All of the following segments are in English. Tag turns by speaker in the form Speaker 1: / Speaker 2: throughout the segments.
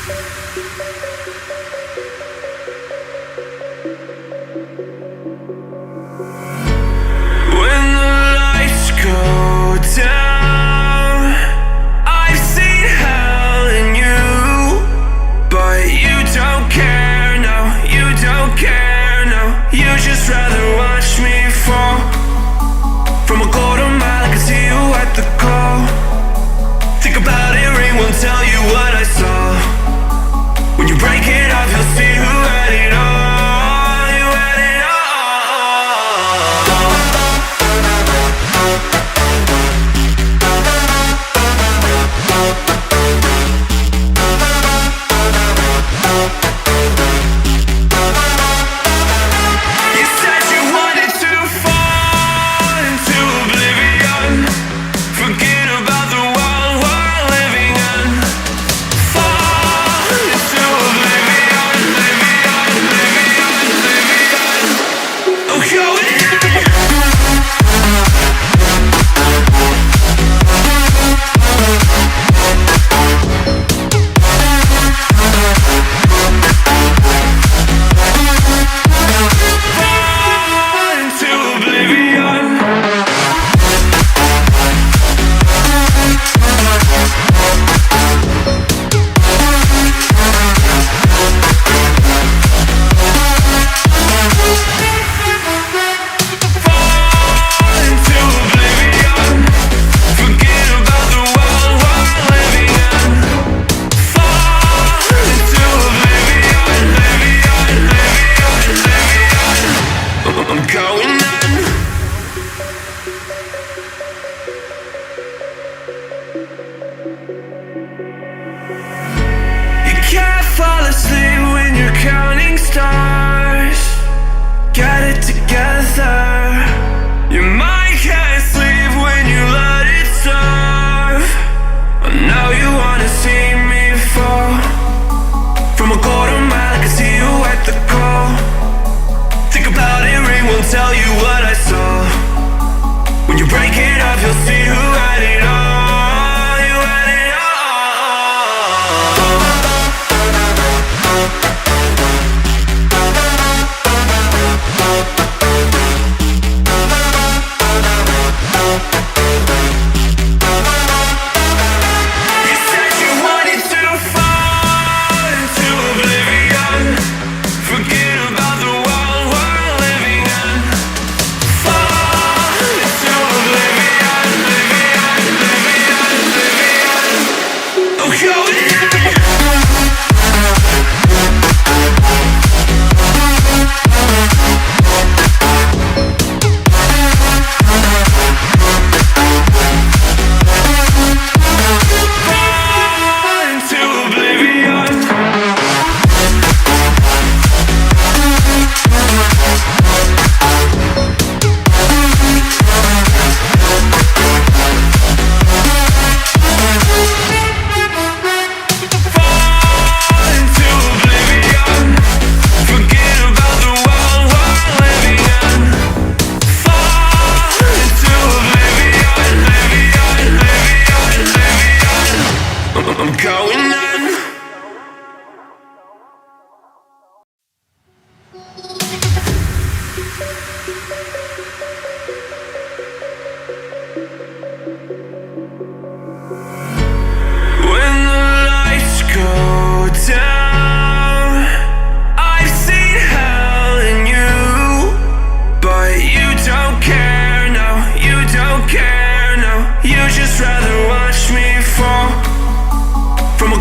Speaker 1: When the lights go down, I've seen hell in you, but you don't care, no, you don't care, no. You just rather watch me fall from a quarter mile. I can see you at the call. Think about it, ring won't tell you what I saw. When you break it off, you'll see who had it all. You had it all. You said you wanted to fall into oblivion. Forget about the world we're living in. Fall into oblivion, oblivion, oblivion, oblivion. I'm going in. Fall into oblivion. Fall into oblivion. Forget about the world we're living in. Fall into oblivion, oblivion, oblivion, oblivion. I'm going in. You can't fall asleep when you're counting stars. Get it together. Your mind can't sleep when you let it serve. I know you wanna see me fall from a quarter mile. I can see you at the call. Think about it, ring won't tell you what I saw. When you break it off, you'll see who had it all. You had it all. You said you wanted to fall into oblivion. Forget about the world we're living in. Fall into oblivion, oblivion, oblivion, oblivion. I'm going in. Fall into oblivion. Fall into oblivion. Forget about the world we're living in. Fall into oblivion, oblivion, oblivion, oblivion. I'm going in. When the lights go down, I've seen hell in you, but you don't care, no, you don't care, no. You just rather watch me fall from a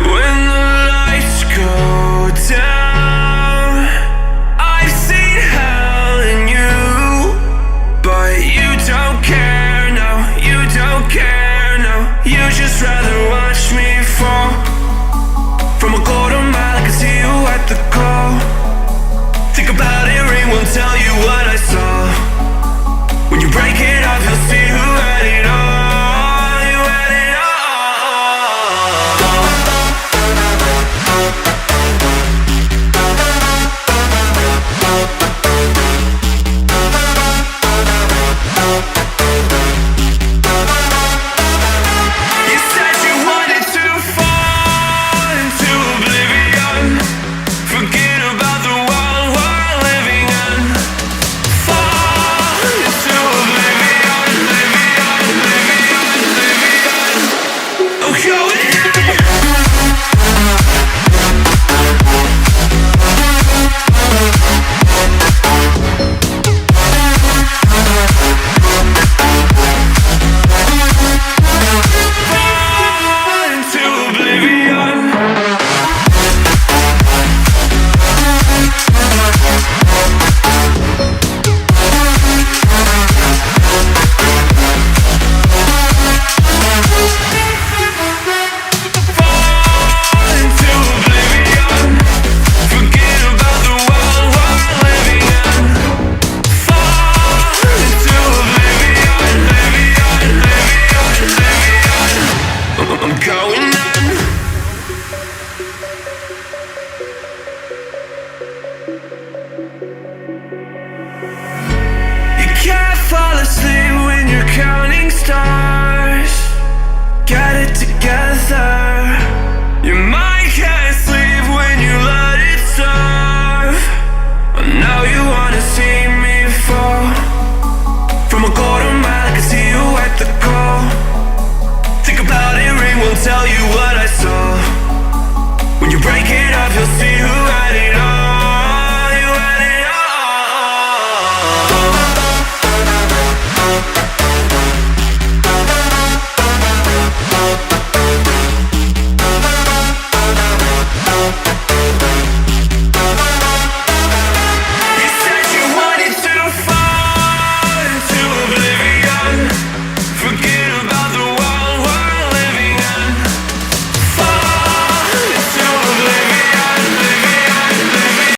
Speaker 1: When the lights go down, I've seen hell in you, but you don't care, no, you don't care, no. You just rather watch me fall from a quarter mile. I can see you at the call. Think about it, ring won't tell you what I saw. When you break it off, you'll see who had it all. You had it all. You said you wanted to fall into oblivion. Forget about the world we're living in. Fall into oblivion, oblivion, oblivion, oblivion. I'm going in. Fall into oblivion. Fall into oblivion. Forget about the world we're living in. Fall into oblivion, oblivion, oblivion, oblivion. I'm going in. You can't fall asleep when you're counting stars. Got it together.